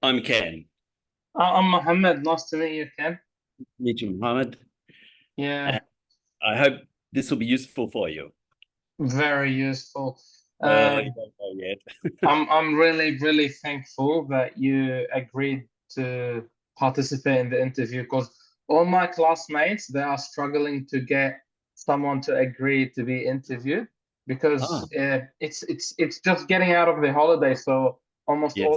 I'm Ken. I'm Mohammed. Nice to meet you, Ken. Meet you, Mohammed. Yeah, And I hope this will be useful for you. very useful. Well, Uh, you don't know yet. I'm really thankful that you agreed to participate in the interview because all my classmates they are struggling to get someone to agree to be interviewed Ah, because it's just getting out of the holiday, so almost yes.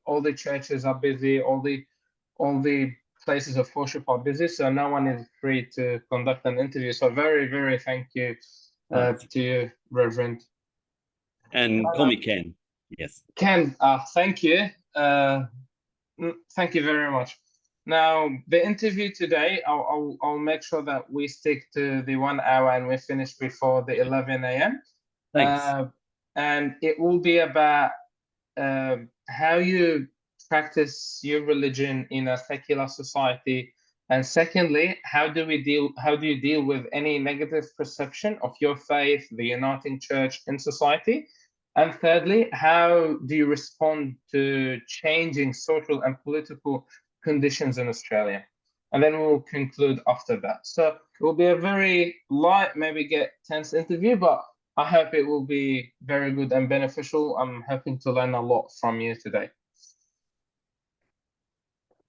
all the churches are busy, all the places of worship are busy, so no one is free to conduct an interview. So very thank you Ah, to you, Reverend. and call me Ken. Yes. Ken, thank you. Thank you very much. Now, the interview today, I'll make sure that we stick to the 1 hour and we finish before the 11 a.m. Thanks. Uh, and it will be about how you practice your religion in a secular society. And secondly, how do you deal with any negative perception of your faith, the uniting church in society? And thirdly, how do you respond to changing social and political conditions in Australia? And then we'll conclude after that. So it will be a very light, maybe get tense interview, but I hope it will be very good and beneficial. I'm hoping to learn a lot from you today.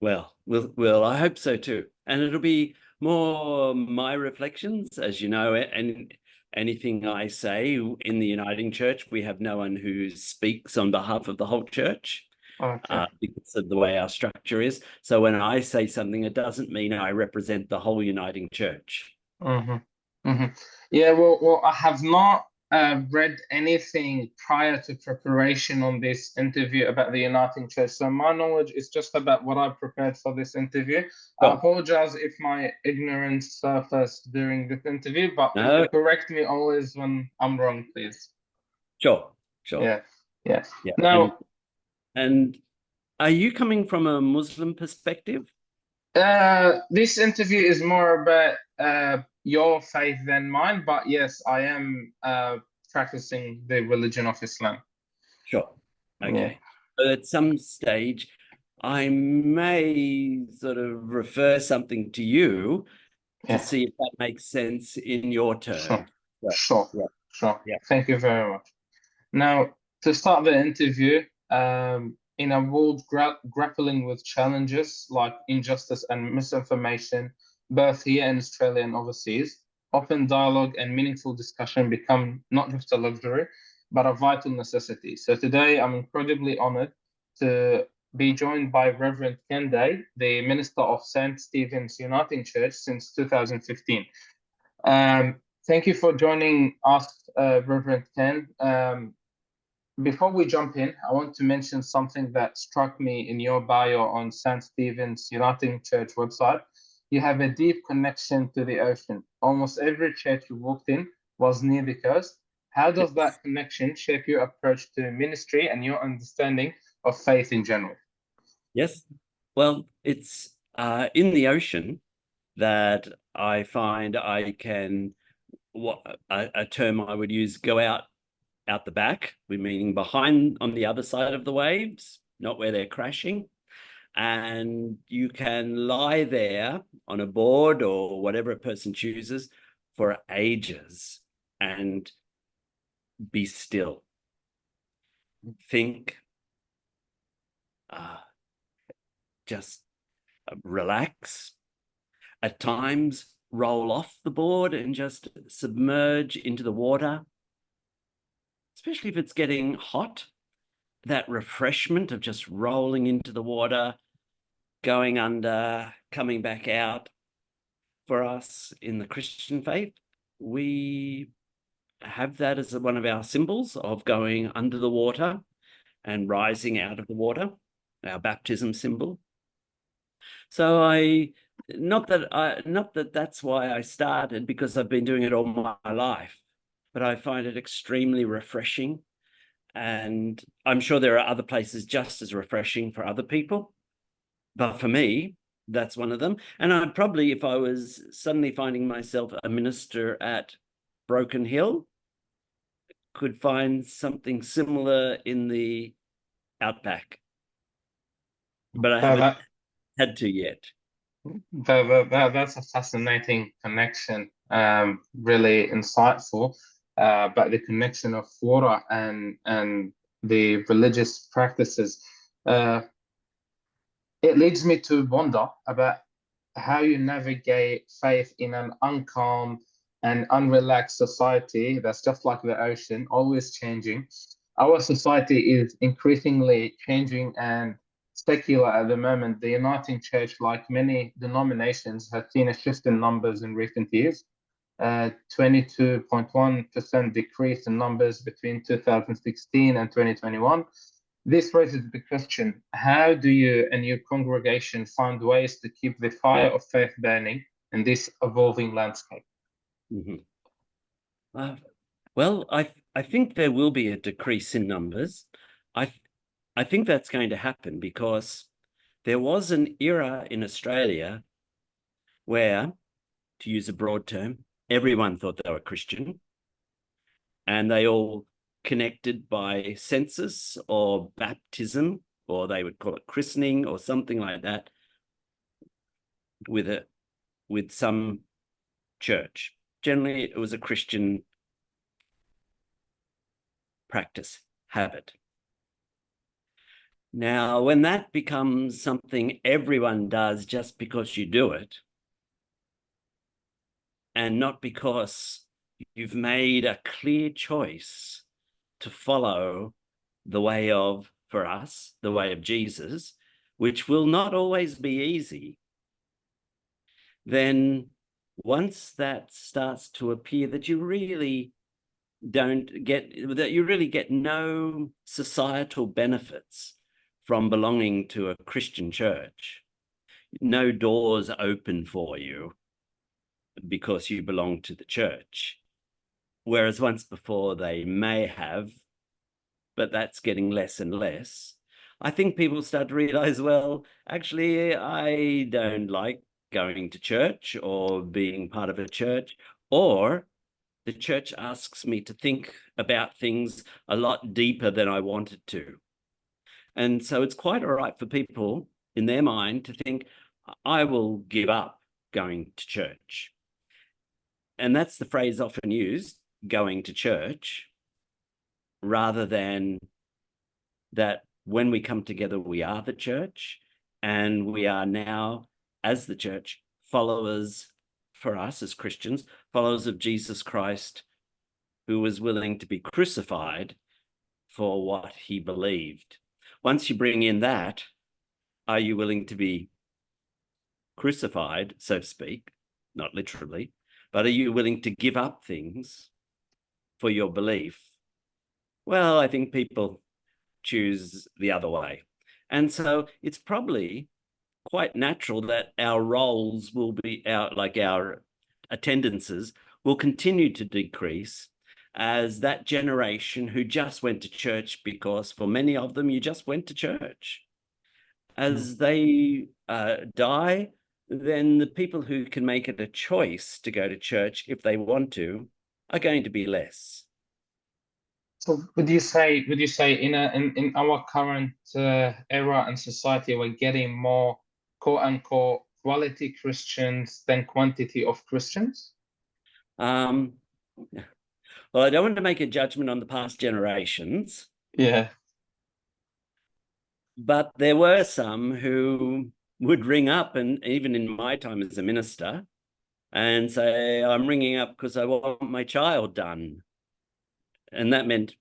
Well, I hope so too. And it'll be more my reflections, as you know, and anything I say in the Uniting Church, we have no one who speaks on behalf of the whole church. Okay. Because of the way our structure is. So when I say something, it doesn't mean I represent the whole Uniting Church. hmm hmm Yeah, well, I have not read anything prior to preparation on this interview about the Uniting Church. So my knowledge is just about what I prepared for this interview. I Sure. apologize if my ignorance surfaced during this interview, but No, correct me always when I'm wrong, please. sure, sure. Yeah, yeah. Yeah. And Now, and are you coming from a Muslim perspective? this interview is more about your faith than mine, but yes, I am practicing the religion of Islam. Sure. Yeah, Okay. But at some stage, I may sort of refer something to you to yeah, see if that makes sense in your sure, terms. Right. sure, Yeah. sure. Yeah. Thank you very much. Now, to start the interview, in a world grappling with challenges like injustice and misinformation, both here in Australia and overseas, open dialogue and meaningful discussion become not just a luxury, but a vital necessity. So today, I'm incredibly honored to be joined by Reverend Ken Day, the Minister of St. Stephen's Uniting Church since 2015. Thank you for joining us, Reverend Ken. Before we jump in, I want to mention something that struck me in your bio on St. Stephen's Uniting Church website. You have a deep connection to the ocean. Almost every church you walked in was near the coast. How does Yes. that connection shape your approach to ministry and your understanding of faith in general? Yes. Well, it's in the ocean that I find I can, what a term I would use, go out the back, we meaning behind on the other side of the waves, not where they're crashing. And you can lie there on a board or whatever a person chooses for ages and be still, think, uh, just relax. At times, roll off the board and just submerge into the water, especially if it's getting hot. That refreshment of just rolling into the water, going under, coming back out. For us in the Christian faith, we have that as one of our symbols of going under the water and rising out of the water, our baptism symbol. So not that that's why I started, because I've been doing it all my life, but I find it extremely refreshing. And I'm sure there are other places just as refreshing for other people. But for me, that's one of them. And I'd probably, if I was suddenly finding myself a minister at Broken Hill, could find something similar in the outback. but I That, haven't that, had to yet. that's a fascinating connection, really insightful. But the connection of water and the religious practices. Uh, it leads me to wonder about how you navigate faith in an uncalm and unrelaxed society that's just like the ocean, always changing. Our society is increasingly changing and secular at the moment. The Uniting Church, like many denominations, has seen a shift in numbers in recent years. 22.1% decrease in numbers between 2016 and 2021. This raises the question, how do you and your congregation find ways to keep the fire of faith burning in this evolving landscape? Mhm. Well, I think there will be a decrease in numbers. I I think that's going to happen because there was an era in Australia where, to use a broad term, everyone thought they were Christian, and they all connected by census or baptism, or they would call it christening or something like that, with some church. Generally, it was a Christian practice, habit. Now, when that becomes something everyone does just because you do it, and not because you've made a clear choice to follow the way of, for us, the way of Jesus, which will not always be easy, then once that starts to appear that you really that you really get no societal benefits from belonging to a Christian church, no doors open for you because you belong to the church, whereas once before they may have, but that's getting less and less. I think people start to realize, well, actually, I don't like going to church or being part of a church, or the church asks me to think about things a lot deeper than I wanted to. And so it's quite all right for people in their mind to think, I will give up going to church. And that's the phrase often used, going to church, rather than that when we come together, we are the church, and we are now, as the church, followers, for us as Christians, followers of Jesus Christ, who was willing to be crucified for what he believed. Once you bring in that, are you willing to be crucified, so to speak, not literally, but are you willing to give up things for your belief? Well, I think people choose the other way. And so it's probably quite natural that our roles will be our attendances will continue to decrease as that generation who just went to church, because for many of them, you just went to church. As they die, then the people who can make it a choice to go to church if they want to are going to be less. So would you say in our current era and society, we're getting more quote unquote quality Christians than quantity of Christians? Um, well, I don't want to make a judgment on the past generations, Yeah. but there were some who would ring up, and even in my time as a minister, and say, I'm ringing up because I want my child done. And that meant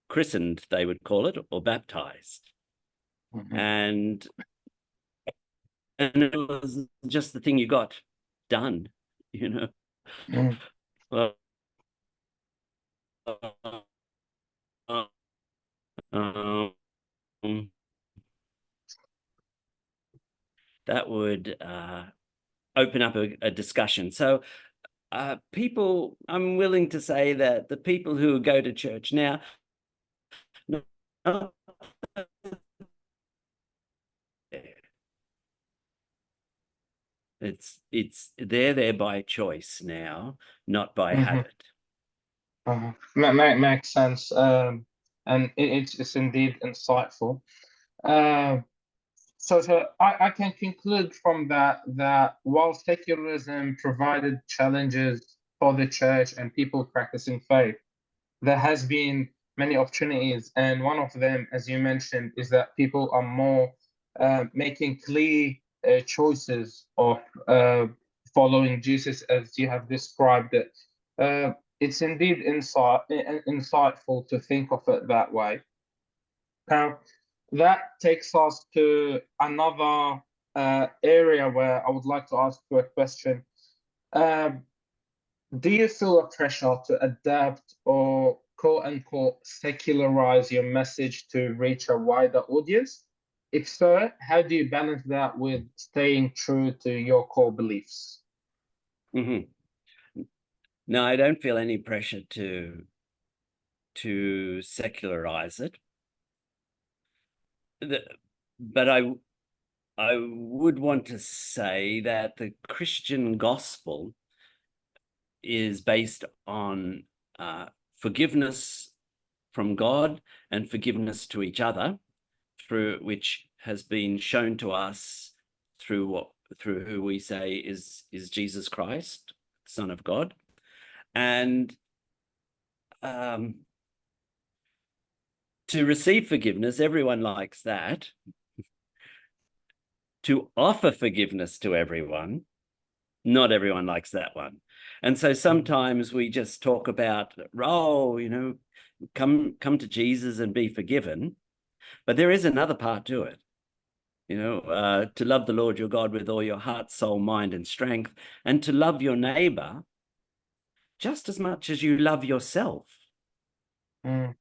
christened, they would call it, or baptized. Mhm. And it was just the thing you got done, you know. Mm. Well, um, that would open up a discussion. So people, I'm willing to say that the people who go to church now, no, it's they're there by choice now, not by Mhm. habit. Makes sense. And it's indeed insightful. Uh, so I can conclude from that while secularism provided challenges for the church and people practicing faith, there has been many opportunities, and one of them, as you mentioned, is that people are more making clear choices of following Jesus as you have described it. It's indeed insightful to think of it that way. Now, that takes us to another area where I would like to ask you a question. Um, do you feel a pressure to adapt or quote unquote secularize your message to reach a wider audience? If so, how do you balance that with staying true to your core beliefs? Mhm. No, I don't feel any pressure to secularize it. But I would want to say that the Christian gospel is based on forgiveness from God and forgiveness to each other, through which has been shown to us through who we say is Jesus Christ, Son of God. And to receive forgiveness, everyone likes that. To offer forgiveness to everyone, not everyone likes that one. And so sometimes we just talk about, come to Jesus and be forgiven. But there is another part to it, to love the Lord your God with all your heart, soul, mind, and strength, and to love your neighbor just as much as you love yourself. Mm,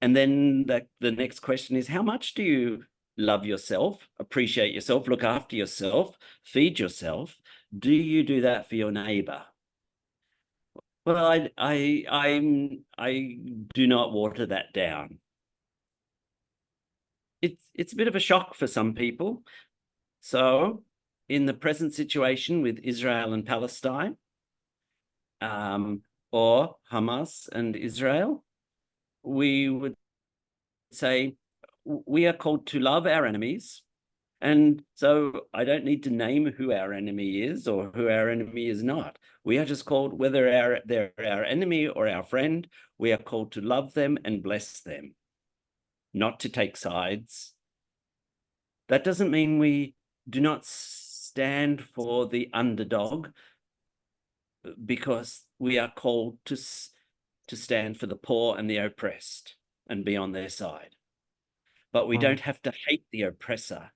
And then the next question is, how much do you love yourself, appreciate yourself, look after yourself, feed yourself? Do you do that for your neighbor? Well, I do not water that down. It's a bit of a shock for some people. So, in the present situation with Israel and Palestine, or Hamas and Israel, we would say we are called to love our enemies. And so I don't need to name who our enemy is or who our enemy is not. We are just called, whether they're our enemy or our friend, we are called to love them and bless them, not to take sides. That doesn't mean we do not stand for the underdog, because we are called to stand for the poor and the oppressed and be on their side. But we mm, don't have to hate the oppressor,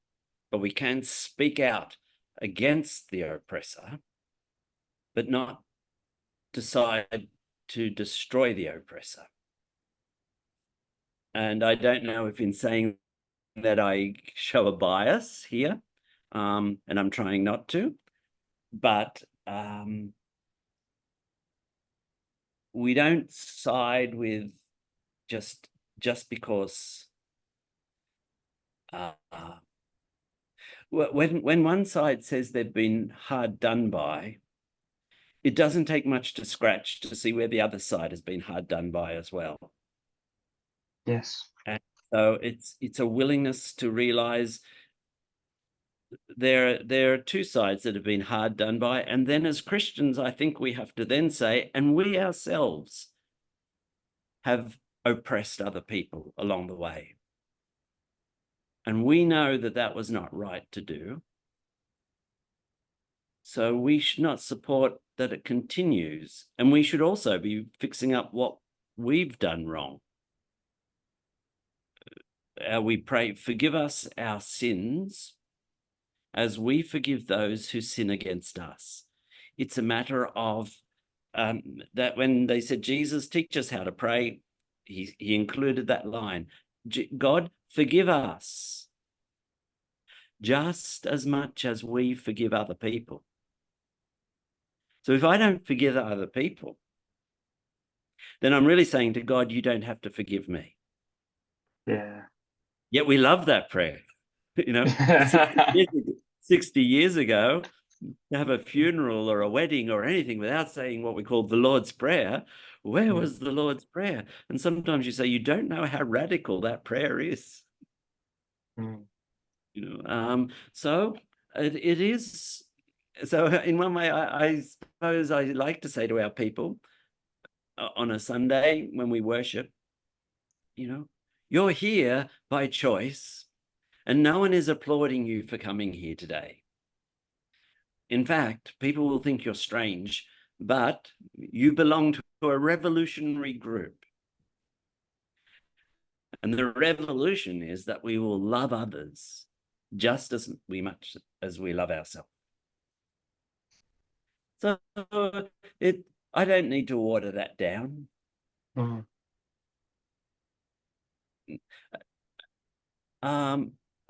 but we can speak out against the oppressor, but not decide to destroy the oppressor. And I don't know if in saying that I show a bias here, and I'm trying not to, but we don't side with just because when one side says they've been hard done by, it doesn't take much to scratch to see where the other side has been hard done by as well. yes. And so it's a willingness to realize there are two sides that have been hard done by, and then as Christians, I think we have to then say, and we ourselves have oppressed other people along the way. And we know that that was not right to do. So we should not support that it continues. And we should also be fixing up what we've done wrong. We pray, forgive us our sins as we forgive those who sin against us. It's a matter of that when they said, Jesus, teach us how to pray, he included that line, God, forgive us just as much as we forgive other people. So if I don't forgive other people, then I'm really saying to God, you don't have to forgive me. Yeah. Yet we love that prayer. 60 years ago, to have a funeral or a wedding or anything without saying what we call the Lord's Prayer, where Mm, was the Lord's Prayer? And sometimes you say, you don't know how radical that prayer is. Mm. So it is. So in one way, I suppose I like to say to our people on a Sunday when we worship, you're here by choice, and no one is applauding you for coming here today. In fact, people will think you're strange, but you belong to a revolutionary group. And the revolution is that we will love others just as much as we love ourselves. So I don't need to water that down. Mm.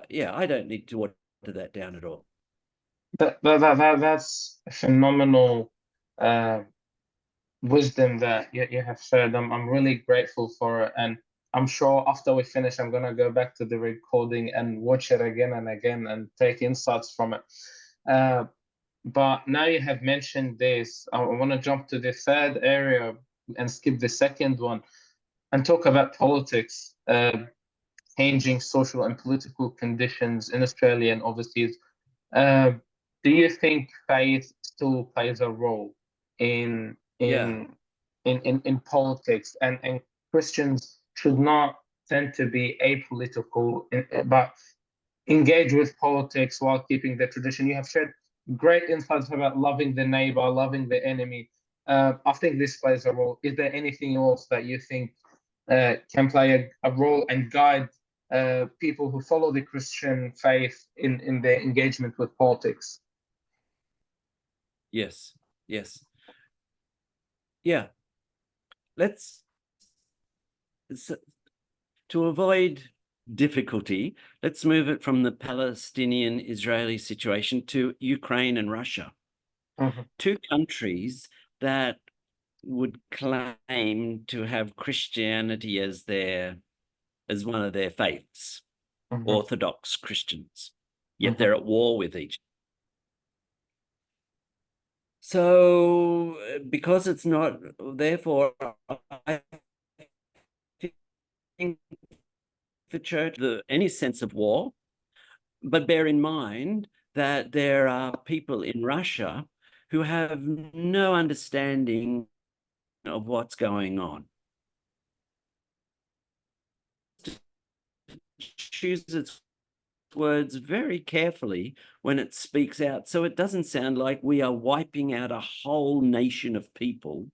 Yeah, I don't need to water that down at all. That's a phenomenal wisdom that you have shared. I'm really grateful for it. And I'm sure after we finish, I'm going to go back to the recording and watch it again and again and take insights from it. But now you have mentioned this, I want to jump to the third area and skip the second one and talk about politics, changing social and political conditions in Australia and overseas. Uh, do you think faith still plays a role in Yeah. in politics, and Christians should not tend to be apolitical, but engage with politics while keeping the tradition? You have shared great insights about loving the neighbor, loving the enemy. I think this plays a role. Is there anything else that you think can play a role and guide people who follow the Christian faith in their engagement with politics? Yes. Yes. Yeah. Let's to avoid difficulty, let's move it from the Palestinian-Israeli situation to Ukraine and Russia. Mm-hmm. Two countries that would claim to have Christianity as one of their faiths, Mm-hmm. Orthodox Christians, yet Mm-hmm. they're at war with each other. So because it's not, therefore, I think the church, any sense of war, but bear in mind that there are people in Russia who have no understanding of what's going on. Choose its words very carefully when it speaks out, so it doesn't sound like we are wiping out a whole nation of people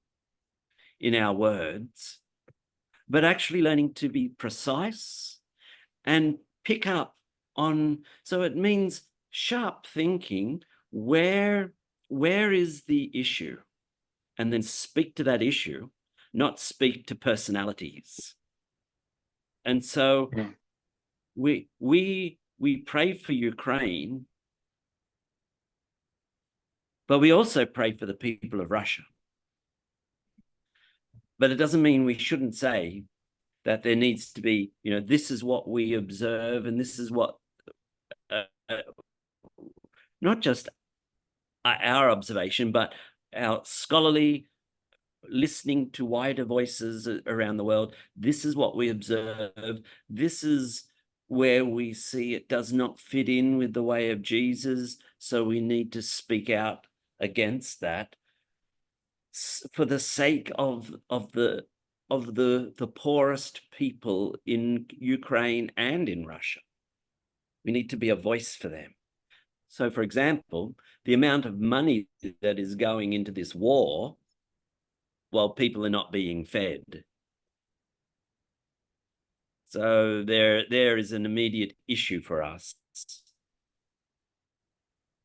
in our words, but actually learning to be precise and pick up on. So it means sharp thinking. Where is the issue? And then speak to that issue, not speak to personalities. And so we pray for Ukraine, but we also pray for the people of Russia. But it doesn't mean we shouldn't say that there needs to be, this is what we observe, and this is what, not just our observation, but our scholarly listening to wider voices around the world. This is what we observe. This is where we see it does not fit in with the way of Jesus. So we need to speak out against that for the sake of the poorest people in Ukraine and in Russia. We need to be a voice for them. So, for example, the amount of money that is going into this war while people are not being fed. So there is an immediate issue for us,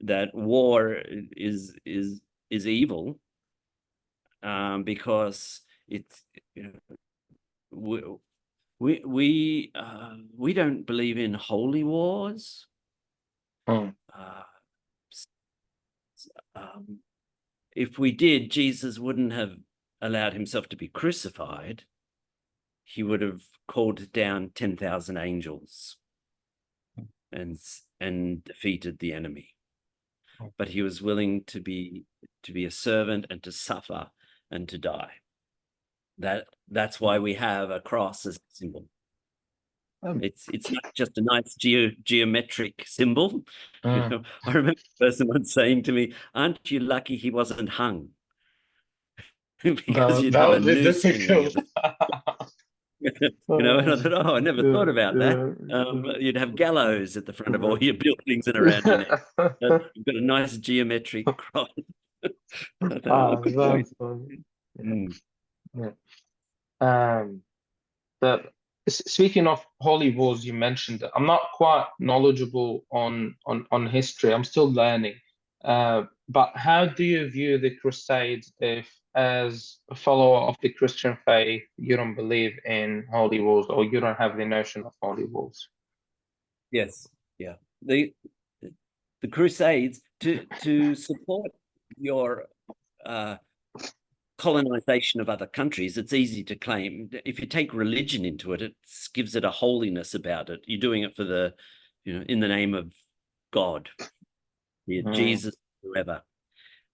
that war is evil, because it's, we don't believe in holy wars. Mm. If we did, Jesus wouldn't have allowed himself to be crucified. He would have called down 10,000 angels and defeated the enemy. But he was willing to be a servant and to suffer and to die. That's why we have a cross as a symbol. It's not just a nice geometric symbol. You mm. know, I remember a person once saying to me, "Aren't you lucky he wasn't hung?" Because you'd That have a would be noose hanging difficult. at the you know, and I thought, oh, I never thought Yeah, about that. yeah. You'd have gallows at the front of all Yeah. your buildings and around your neck. You've got a nice geometric cross. I thought, oh, good point. That's funny. Yeah. Mm. Yeah. Um, but speaking of holy wars, you mentioned that I'm not quite knowledgeable on history. I'm still learning. But how do you view the Crusades if, as a follower of the Christian faith, you don't believe in holy wars or you don't have the notion of holy wars? Yes, yeah. The Crusades to support your uh, colonization of other countries, it's easy to claim. If you take religion into it, it gives it a holiness about it. You're doing it for the, you know, in the name of God, Mm, Jesus, whoever,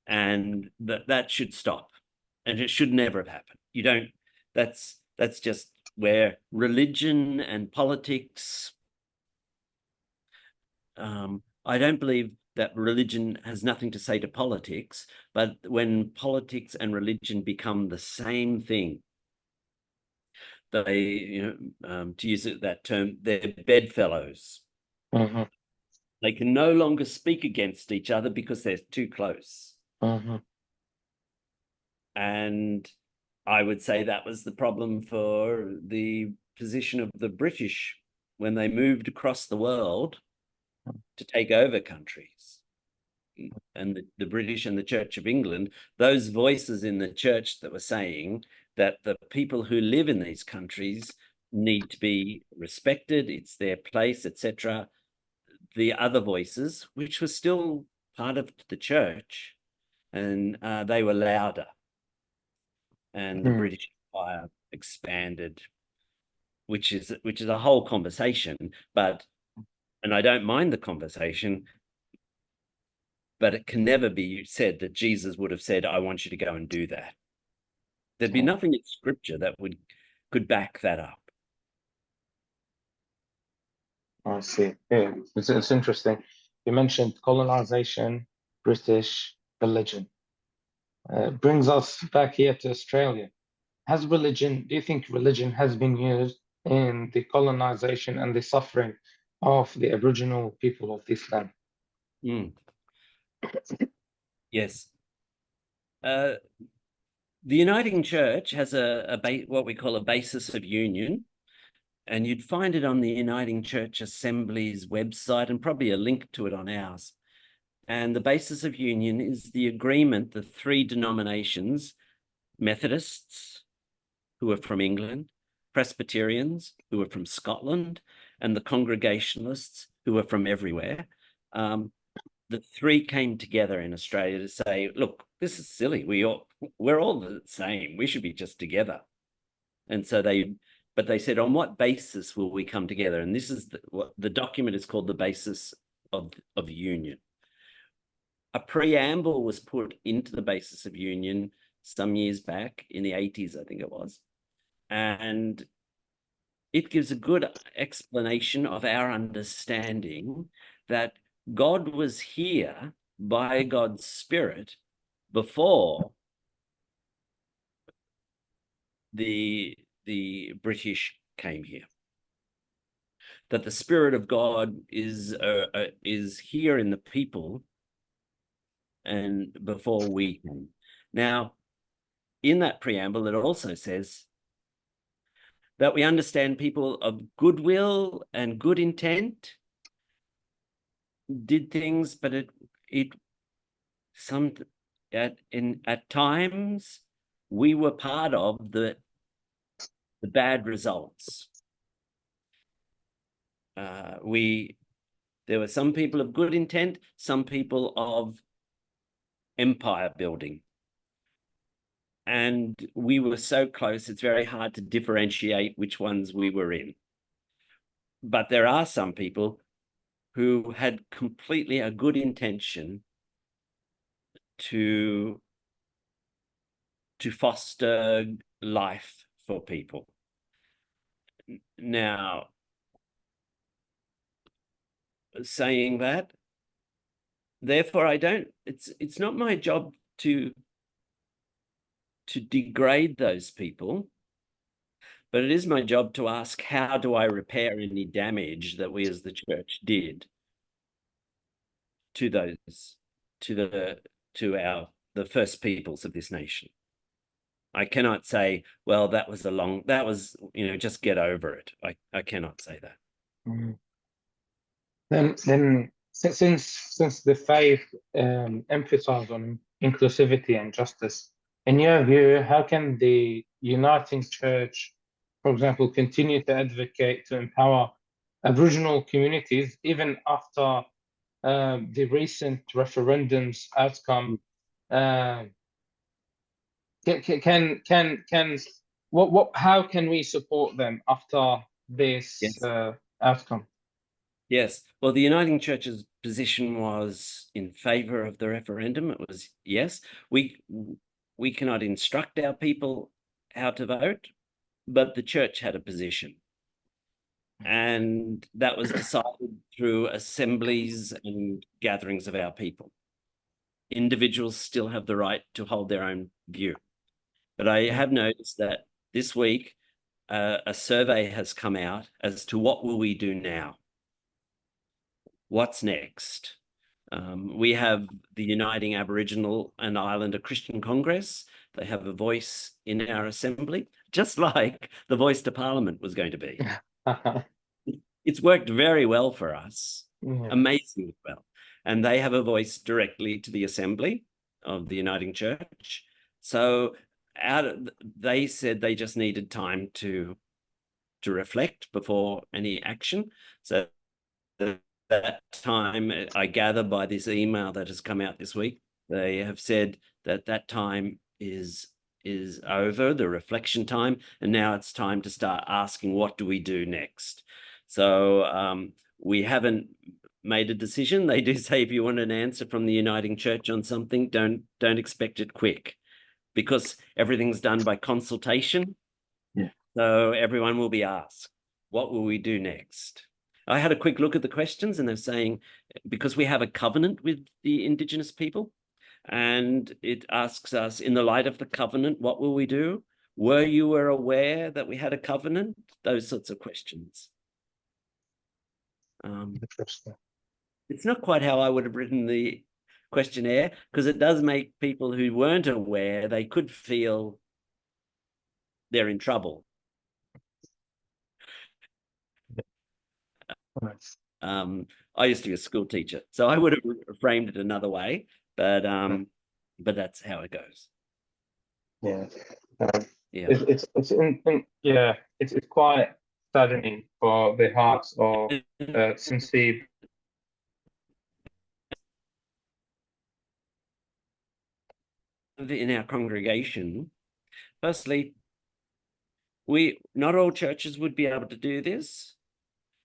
and that should stop, and it should never have happened. You don't. That's just where religion and politics. I don't believe that religion has nothing to say to politics, but when politics and religion become the same thing, they, to use that term, they're bedfellows. mhm, They can no longer speak against each other because they're too close. mhm, And I would say that was the problem for the position of the British when they moved across the world to take over countries. And the British and the Church of England, those voices in the church that were saying that the people who live in these countries need to be respected, it's their place, etc. The other voices, which were still part of the church, and they were louder, and the mm. British Empire expanded, which is a whole conversation. But and I don't mind the conversation, but it can never be said that Jesus would have said, "I want you to go and do that." There'd be Oh, nothing in scripture that could back that up. I see. Yeah, it's interesting. You mentioned colonization, British religion. Brings us back here to Australia. Do you think religion has been used in the colonization and the suffering of the Aboriginal people of this land? Mm, yes. Uh, the Uniting Church has what we call a basis of union, and you'd find it on the Uniting Church Assembly's website and probably a link to it on ours. And the basis of union is the agreement, the three denominations, Methodists, who are from England, Presbyterians, who are from Scotland, and the Congregationalists, who are from everywhere. The three came together in Australia to say, look, this is silly. We're all the same. We should be just together. And so but they said, on what basis will we come together? And this is what the document is called, the basis of union. A preamble was put into the basis of union some years back in the 80s, I think it was. And it gives a good explanation of our understanding that God was here by God's Spirit before the British came here. That the Spirit of God is here in the people and before we came. Now, in that preamble, it also says that we understand people of goodwill and good intent did things, but it some at times we were part of the bad results. There were some people of good intent, some people of empire building, and we were so close, it's very hard to differentiate which ones we were in. But there are some people who had completely a good intention to foster life for people. Now, saying that. Therefore, it's not my job to degrade those people, but it is my job to ask, how do I repair any damage that we as the church did to those, to the first peoples of this nation? I cannot say, well, that was, just get over it. I cannot say that. Mm. Then since the faith emphasize on inclusivity and justice, in your view, how can the uniting church, for example, continue to advocate to empower Aboriginal communities even after the recent referendum's outcome? Uh, can what how can we support them after this Yes. outcome? Yes. Well, the Uniting Church's position was in favor of the referendum. It was yes. We cannot instruct our people how to vote, but the church had a position. And that was decided through assemblies and gatherings of our people. Individuals still have the right to hold their own view. But I have noticed that this week, a survey has come out as to what will we do now? What's next? We have the Uniting Aboriginal and Islander Christian Congress. They have a voice in our assembly, just like the voice to Parliament was going to be. It's worked very well for us, amazingly well. And they have a voice directly to the assembly of the Uniting Church. So they said they just needed time to reflect before any action. So that time, I gather by this email that has come out this week, they have said that time is over, the reflection time, and now it's time to start asking, what do we do next? So we haven't made a decision. They do say, if you want an answer from the Uniting Church on something, don't expect it quick, because everything's done by consultation. Yeah. So everyone will be asked, what will we do next? I had a quick look at the questions, and they're saying, because we have a covenant with the Indigenous people, and it asks us, in the light of the covenant, what will we do? Were you aware that we had a covenant? Those sorts of questions. Interesting. It's not quite how I would have written the questionnaire, because it does make people who weren't aware, they could feel they're in trouble. Nice. I used to be a school teacher, so I would have framed it another way, but that's how it goes. Yeah. Yeah. It's quite saddening for the hearts of sincere. In our congregation, firstly, not all churches would be able to do this,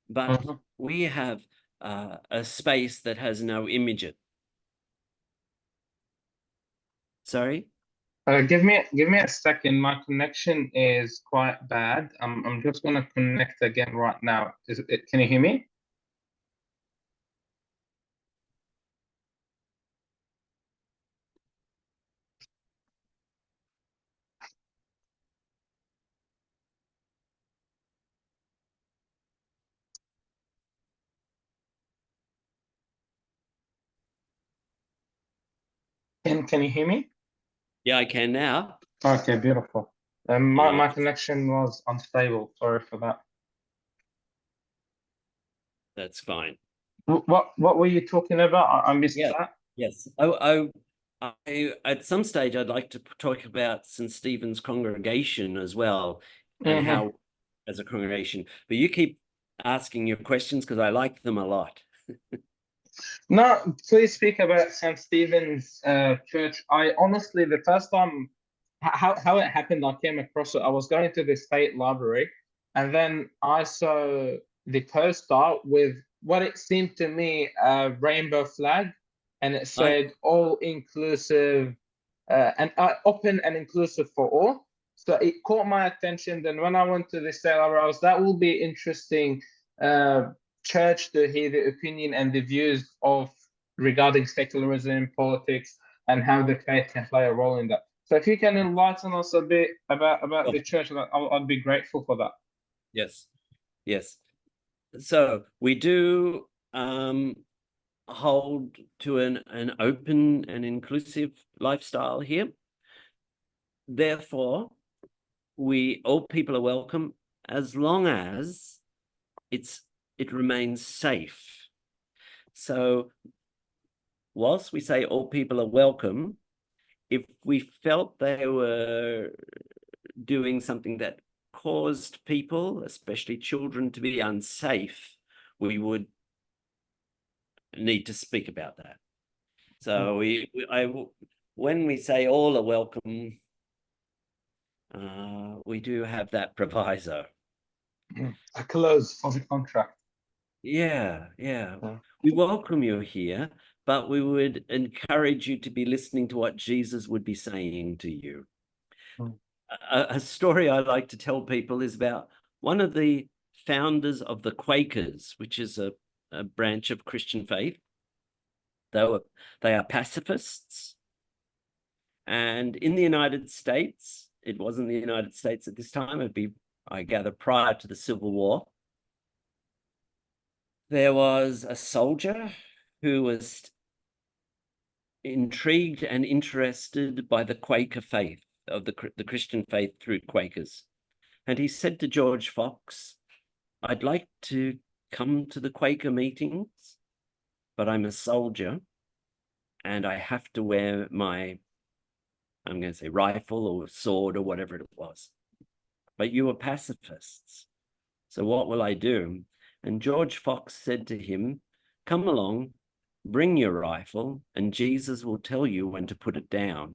but we have a space that has no image. Sorry? Give me a second. My connection is quite bad. I'm just gonna connect again right now. Can you hear me? Can you hear me? Yeah, I can now. Okay, beautiful. Yeah, My connection was unstable. Sorry for that. that's fine. What were you talking about? I missed that. Yes. At some stage, I'd like to talk about St. Stephen's congregation as well, and how, as a congregation. But you keep asking your questions, because I like them a lot. No, please speak about St. Stephen's Church. I honestly, the first time how it happened, I came across it. I was going to the state library, and then I saw the poster with what it seemed to me a rainbow flag, and it said all inclusive and open and inclusive for all. So it caught my attention. Then when I went to the state library, that will be interesting. church to hear the opinion and the views of regarding secularism, politics, and how the faith can play a role in that. So if you can enlighten us a bit about Oh, the church, I'd be grateful for that. yes, yes. So we do hold to an open and inclusive lifestyle here. Therefore, all people are welcome as long as it remains safe. So whilst we say all people are welcome, if we felt they were doing something that caused people, especially children, to be unsafe, we would need to speak about that. So when we say all are welcome, we do have that proviso. A clause for the contract. Yeah. We welcome you here, but we would encourage you to be listening to what Jesus would be saying to you. A story I like to tell people is about one of the founders of the Quakers, which is a branch of Christian faith. They are pacifists. And in the United States, it wasn't the United States at this time, it'd be, I gather, prior to the Civil War. There was a soldier who was intrigued and interested by the Quaker faith, of the Christian faith through Quakers. And he said to George Fox, I'd like to come to the Quaker meetings, but I'm a soldier and I have to wear my, I'm going to say, rifle or sword or whatever it was. But you are pacifists. So what will I do? And George Fox said to him, come along, bring your rifle, and Jesus will tell you when to put it down.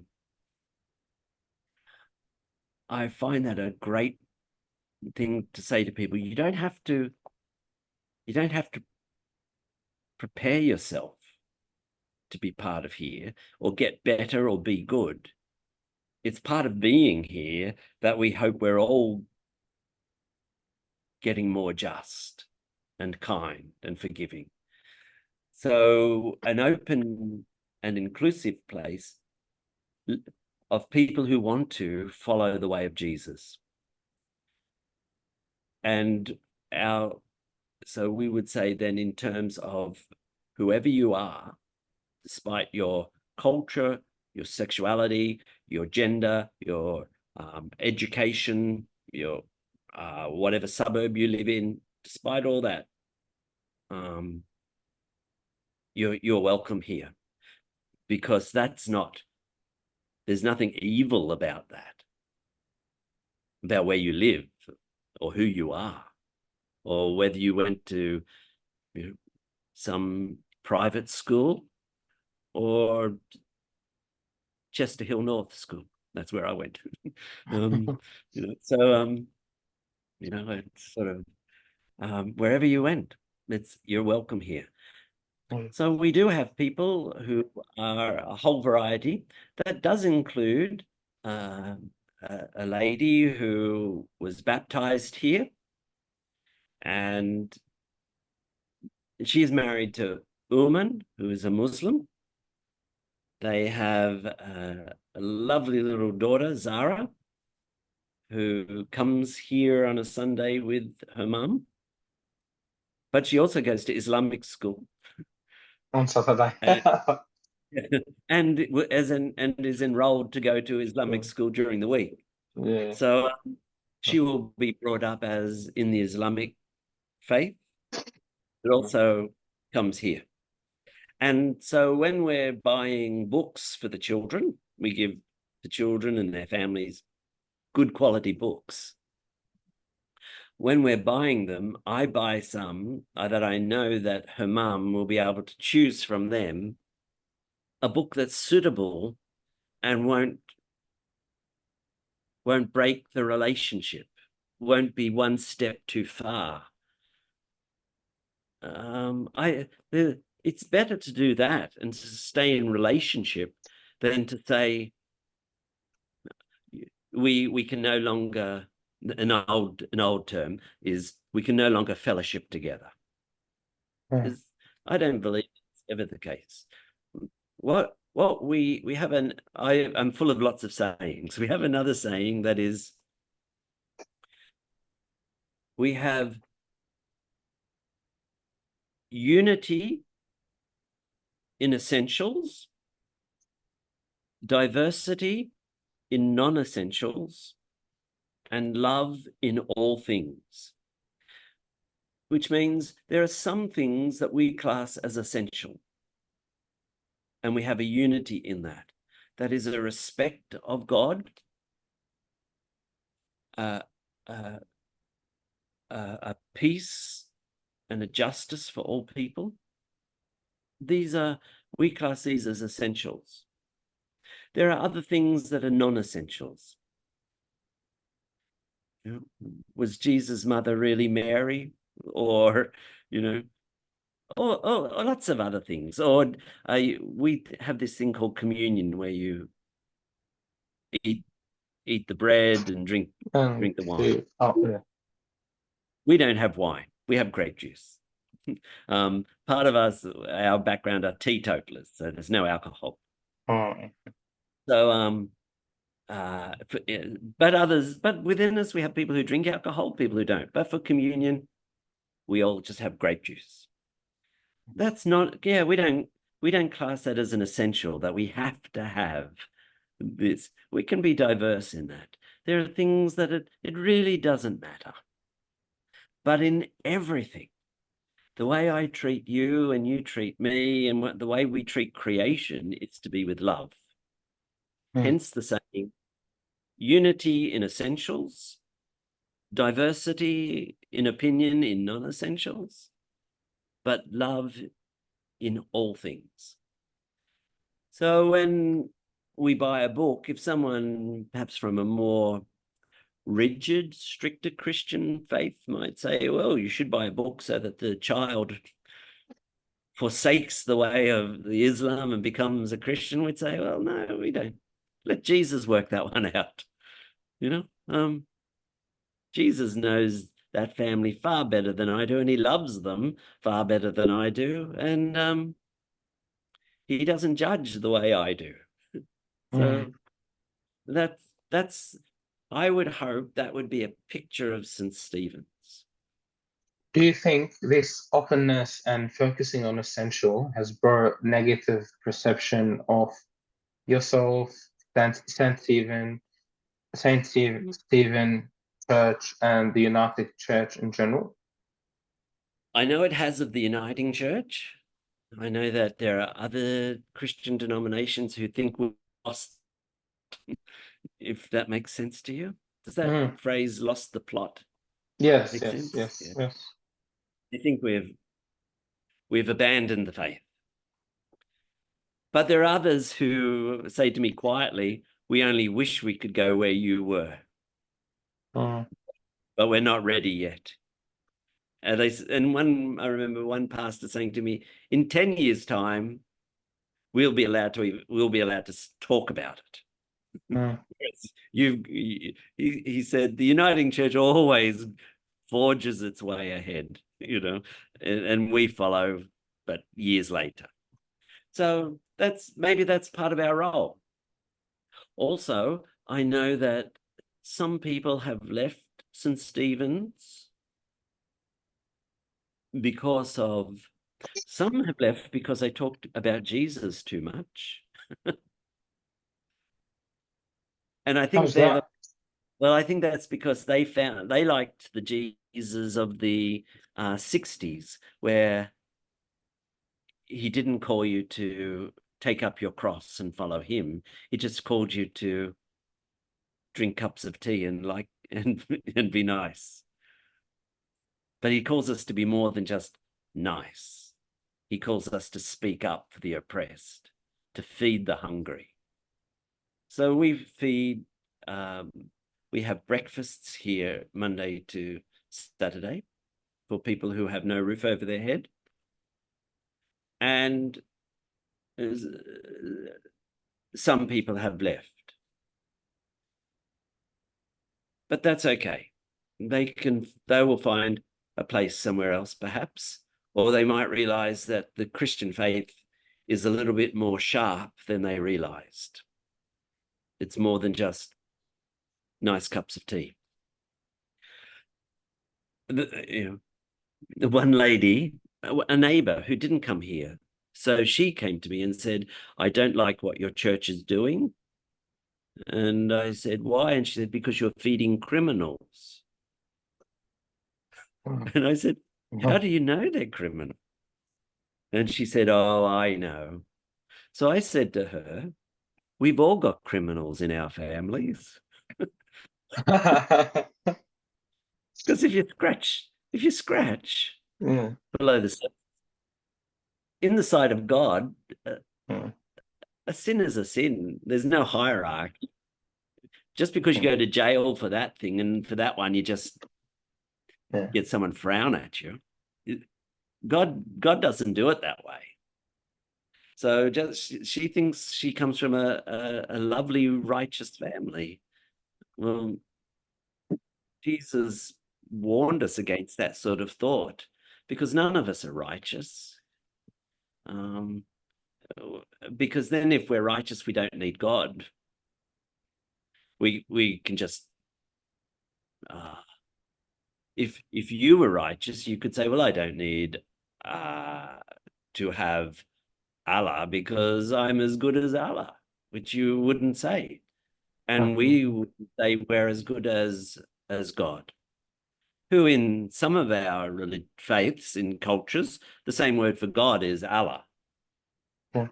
I find that a great thing to say to people. You don't have to prepare yourself to be part of here or get better or be good. It's part of being here that we hope we're all getting more just and kind and forgiving. So an open and inclusive place of people who want to follow the way of Jesus. And so we would say then, in terms of whoever you are, despite your culture, your sexuality, your gender, your education, your whatever suburb you live in, despite all that, you're welcome here, because there's nothing evil about that, about where you live or who you are, or whether you went to some private school or Chester Hill North School. That's where I went. It's sort of wherever you went, you're welcome here. So we do have people who are a whole variety. That does include a lady who was baptized here, and she is married to Uman, who is a Muslim. They have a lovely little daughter, Zara, who comes here on a Sunday with her mum. But she also goes to Islamic school. On Saturday. and is enrolled to go to Islamic school during the week. Yeah. So she will be brought up as in the Islamic faith. It also comes here. And so when we're buying books for the children, we give the children and their families good quality books. When we're buying them, I buy some that I know that her mum will be able to choose from them a book that's suitable and won't break the relationship, won't be one step too far. It's better to do that and to stay in relationship than to say we can no longer, an old term is, we can no longer fellowship together. Mm. I don't believe it's ever the case. What we have I'm full of lots of sayings. We have another saying that is, we have unity in essentials, diversity in non-essentials, and love in all things. Which means there are some things that we class as essential, and we have a unity in that. That is a respect of God, uh, uh, a peace and a justice for all people. We class these as essentials. There are other things that are non-essentials. You know, was Jesus' mother really Mary? Or, you know, or lots of other things. Or we have this thing called communion, where you eat the bread and drink And the wine. yeah. We don't have wine. We have grape juice. Part of us, our background, are teetotalers, so there's no alcohol. Oh, So but within us, we have people who drink alcohol, people who don't. But for communion, we all just have grape juice. That's not, yeah, we don't class that as an essential, that we have to have this. We can be diverse in that. There are things that it really doesn't matter. But in everything, the way I treat you and you treat me, and the way we treat creation, is to be with love. Hence the saying, unity in essentials, diversity in opinion in non-essentials, but love in all things. So when we buy a book, if someone perhaps from a more rigid, stricter Christian faith might say, well, you should buy a book so that the child forsakes the way of the Islam and becomes a Christian, we'd say, well, no, we don't. Let Jesus work that one out. You know, Jesus knows that family far better than I do, and he loves them far better than I do. And he doesn't judge the way I do. So that's I would hope that would be a picture of St. Stephen's. Do you think this openness and focusing on essential has brought negative perception of yourself, Saint Stephen Church, and the United Church in general? I know it has of the Uniting Church. I know that there are other Christian denominations who think we're lost, if that makes sense to you. Does that phrase "lost the plot" Yes, make yes, sense? yes, Yeah. yes. I think we've abandoned the faith. But there are others who say to me quietly, we only wish we could go where you were, but we're not ready yet. I remember one pastor saying to me, in 10 years' time, we'll be allowed to talk about it. He said the Uniting Church always forges its way ahead, you know, and we follow, but years later. So maybe that's part of our role. Also, I know that some people have left St. Stephen's some have left because they talked about Jesus too much. And I think How's that? I think that's because they liked the Jesus of the 60s, where he didn't call you to take up your cross and follow him. He just called you to drink cups of tea and and be nice. But he calls us to be more than just nice. He calls us to speak up for the oppressed, to feed the hungry. So we have breakfasts here Monday to Saturday for people who have no roof over their head. And some people have left. But that's okay. They will find a place somewhere else, perhaps, or they might realize that the Christian faith is a little bit more sharp than they realized. It's more than just nice cups of tea. The one lady, a neighbor who didn't come here, so she came to me and said, I don't like what your church is doing. And I said, why? And she said, because you're feeding criminals. And I said, how do you know they're criminal? And she said, oh, I know. So I said to her, we've all got criminals in our families. Because if you scratch Yeah. below the surface, in the sight of God, Yeah. a sin is a sin. There's no hierarchy. Just because you go to jail for that thing, and for that one, you just Yeah. get someone frown at you. God doesn't do it that way. So just she thinks she comes from a lovely, righteous family. Well, Jesus warned us against that sort of thought because none of us are righteous. Because then if we're righteous, we don't need God. We can just if you were righteous, you could say, well, I don't need to have Allah because I'm as good as Allah, which you wouldn't say. And we would say we're as good as God, who in some of our faiths, in cultures, the same word for God is Allah. Yeah.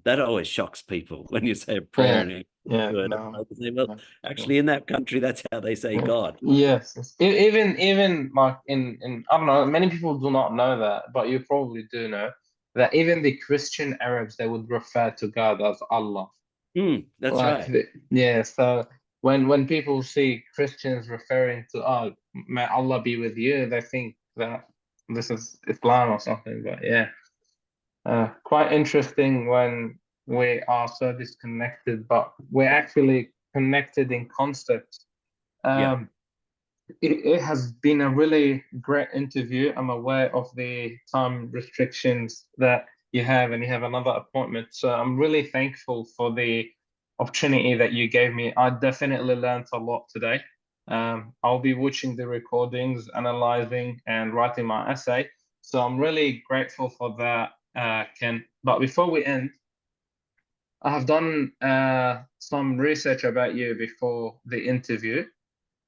That always shocks people when you say a prayer Yeah. and you Yeah. do it. No. They say, well, No. actually, in that country, that's how they say God. Yes, yes. Even like in I don't know, many people do not know that, but you probably do know that even the Christian Arabs they would refer to God as Allah. That's Like right. yeah, so when people see Christians referring to may Allah be with you, they think that this is Islam or something. But yeah, quite interesting when we are so disconnected, but we're actually connected in concept. Yeah. Um, it has been a really great interview. I'm aware of the time restrictions that you have, and you have another appointment. So I'm really thankful for the opportunity that you gave me. I definitely learned a lot today. I'll be watching the recordings, analyzing, and writing my essay. So I'm really grateful for that, Ken. But before we end, I have done some research about you before the interview.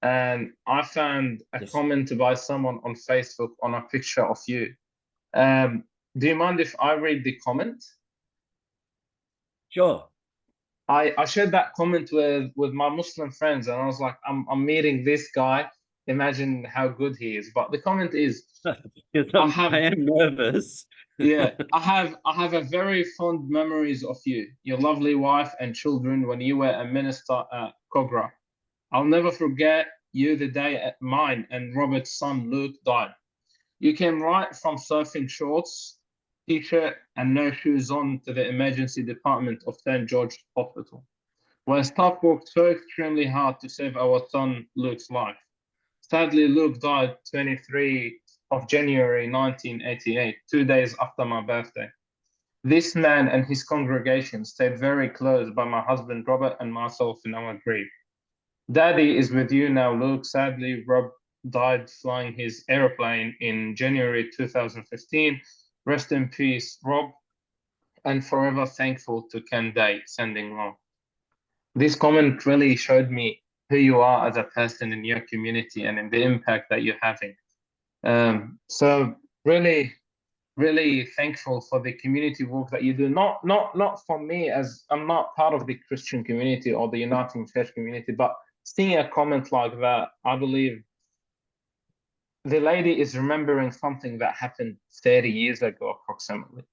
And I found a Yes. comment by someone on Facebook on a picture of you. Um, do you mind if I read the comment? Sure. I shared that comment with my Muslim friends, and I was like, I'm meeting this guy. Imagine how good he is. But the comment is, Yes, I I have am nervous. yeah, I have a very fond memories of you, your lovely wife and children when you were a minister at Kogra. I'll never forget you the day mine and Robert's son Luke died. You came right from surfing shorts, t-shirt, and no shoes on to the emergency department of St. George Hospital, where staff worked so extremely hard to save our son Luke's life. Sadly, Luke died 23 of January 1988, 2 days after my birthday. This man and his congregation stayed very close by my husband Robert and myself in our grief. Daddy is with you now, Luke. Sadly, Rob died flying his airplane in January 2015. Rest in peace, Rob, and forever thankful to Ken Day, sending love. This comment really showed me who you are as a person in your community and in the impact that you're having. So really, really thankful for the community work that you do. Not for me, as I'm not part of the Christian community or the Uniting Church community, but seeing a comment like that, I believe the lady is remembering something that happened 30 years ago, approximately,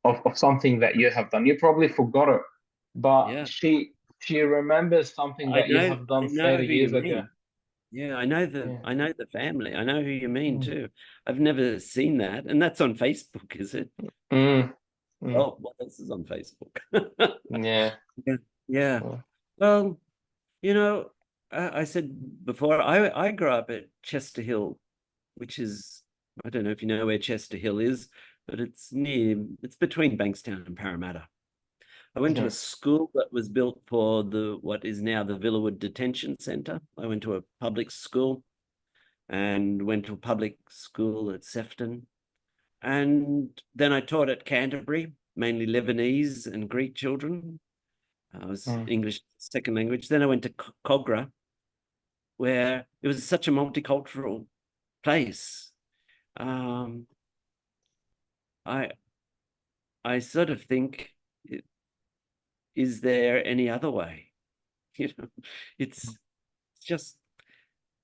of something that you have done. You probably forgot it, but Yeah. she remembers something that you have I done know 30 who you years ago. mean. Yeah, Yeah. I know the family. I know who you mean Mm, too. I've never seen that. And that's on Facebook, is it? mm, mm. Oh, what else is on Facebook? Yeah. Yeah. Yeah. Yeah. Well, I said before, I grew up at Chester Hill, which is I don't know if you know where Chester Hill is, but it's between Bankstown and Parramatta. I went to a Okay. school that was built for what is now the Villawood Detention Centre. I went to a public school and went to a public school at Sefton. And then I taught at Canterbury, mainly Lebanese and Greek children. I was Mm, English second language. Then I went to Cogra, where it was such a multicultural place. Um, I I sort of think, is there any other way? You know, it's just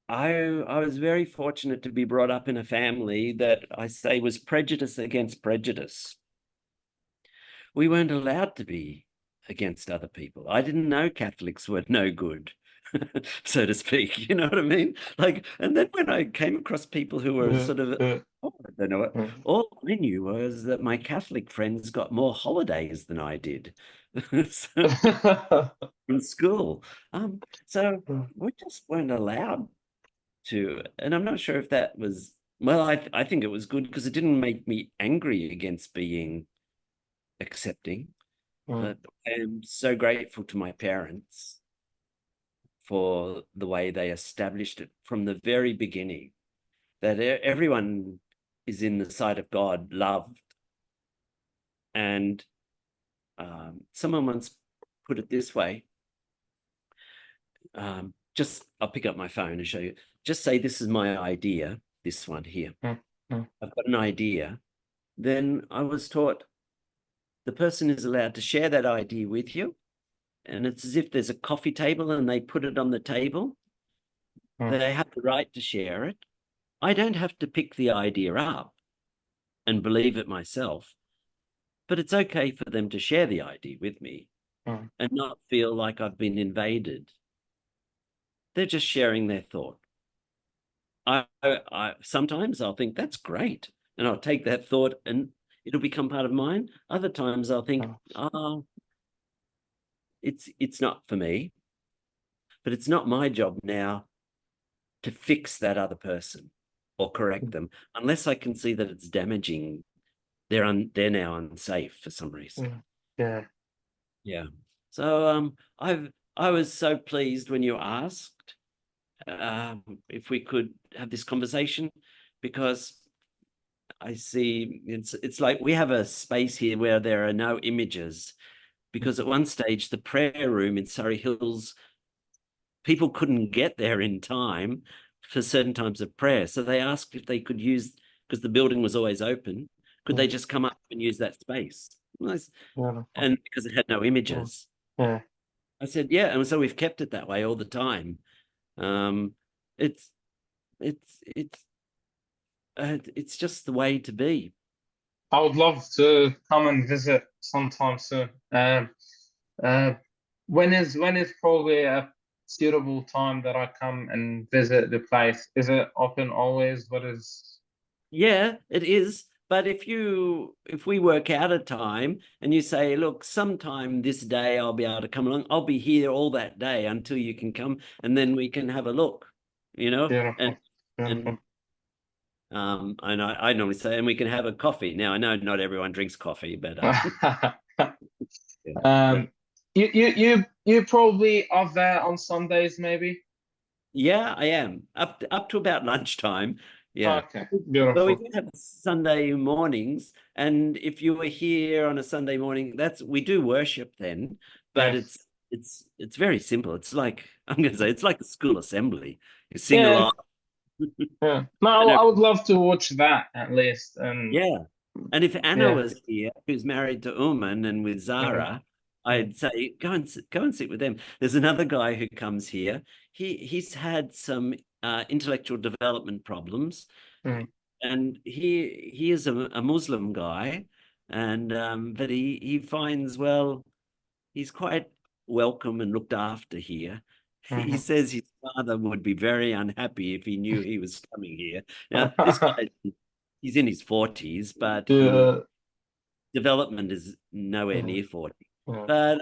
I was very fortunate to be brought up in a family that I say was prejudice against prejudice. We weren't allowed to be against other people. I didn't know Catholics were no good, so to speak. You know what I mean? Like, and then when I came across people who were yeah, sort of, yeah, oh, I don't know, yeah. all I knew was that my Catholic friends got more holidays than I did. So, in school. So we just weren't allowed to, and I'm not sure if that was, well, I think it was good because it didn't make me angry against being accepting, Mm, but I am so grateful to my parents for the way they established it from the very beginning, that everyone is in the sight of God, loved. And someone once put it this way, just I'll pick up my phone and show you. Just say, this is my idea, this one here. mm, mm, I've got an idea. Then I was taught the person is allowed to share that idea with you. And it's as if there's a coffee table and they put it on the table. mm, They have the right to share it. I don't have to pick the idea up and believe it myself, but it's okay for them to share the idea with me mm, and not feel like I've been invaded. They're just sharing their thought. I sometimes I'll think that's great, and I'll take that thought and it'll become part of mine. Other times I'll think, mm, oh, it's not for me, but it's not my job now to fix that other person or correct mm, them unless I can see that it's damaging. They're now unsafe for some reason. mm. Yeah. Yeah. So I was so pleased when you asked if we could have this conversation, because I see it's like we have a space here where there are no images, because at one stage the prayer room in Surrey Hills, people couldn't get there in time for certain times of prayer. So they asked if they could use, because the building was always open, could they Mm, just come up and use that space? beautiful. And because it had no Mm, images. yeah. I said, yeah. And so we've kept it that way all the time. Um, it's it's it's just the way to be. I would love to come and visit sometime soon. Uh, when is probably a suitable time that I come and visit the place? Is it open always? What is? Yeah, it is. But if we work out a time and you say, look, sometime this day I'll be able to come along, I'll be here all that day until you can come, and then we can have a look, you know, Beautiful, and beautiful. and I normally say, and we can have a coffee. Now I know not everyone drinks coffee, but yeah. But Um, you probably are there on Sundays, maybe? yeah, I am up to about lunchtime. Yeah. Okay, But we beautiful. do have Sunday mornings, and if you were here on a Sunday morning, we do worship then, but Yes. it's very simple. It's like I'm going to say it's like a school assembly. You sing Yeah, along. yeah. I No, know, I would love to watch that at least. And yeah. And if Anna yeah. was here, who's married to Uman and with Mm, Zara, mm, I'd say go and sit with them. There's another guy who comes here. He's had some intellectual development problems, mm, and he is a Muslim guy, and but he finds, well, he's quite welcome and looked after here. He mhm. says his father would be very unhappy if he knew he was coming here. Now this guy, he's in his 40s, but he Yeah, development is nowhere yeah, near 40. yeah, But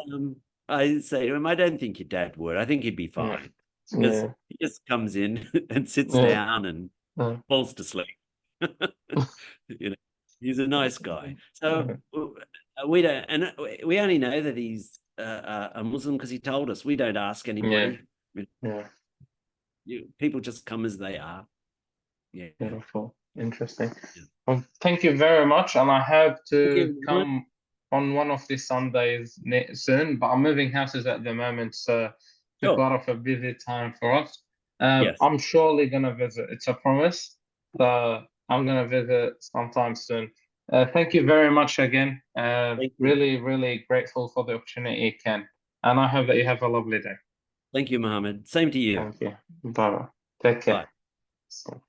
I say to him, I don't think your dad would. I think he'd be yeah, fine, because yeah, he just comes in and sits yeah, down and yeah. falls to sleep. You know, he's a nice guy. So we don't, and we only know that he's a Muslim because he told us. We don't ask Yeah, anybody. yeah, People just come as they are. Yeah. beautiful, interesting. Yeah. Well, thank you very much, and I hope Thank to you, Mohammed. come on one of these Sundays soon. But I'm moving houses at the moment, so took a Sure. lot of a busy time for us. Yes. I'm surely gonna visit. It's a promise. So I'm gonna visit sometime soon. Thank you very much again. Thank you. Really, really grateful for the opportunity, Ken. And I hope that you have a lovely day. Thank you, Mohammed. Same to you. Thank you. Bye bye. Take Bye. care.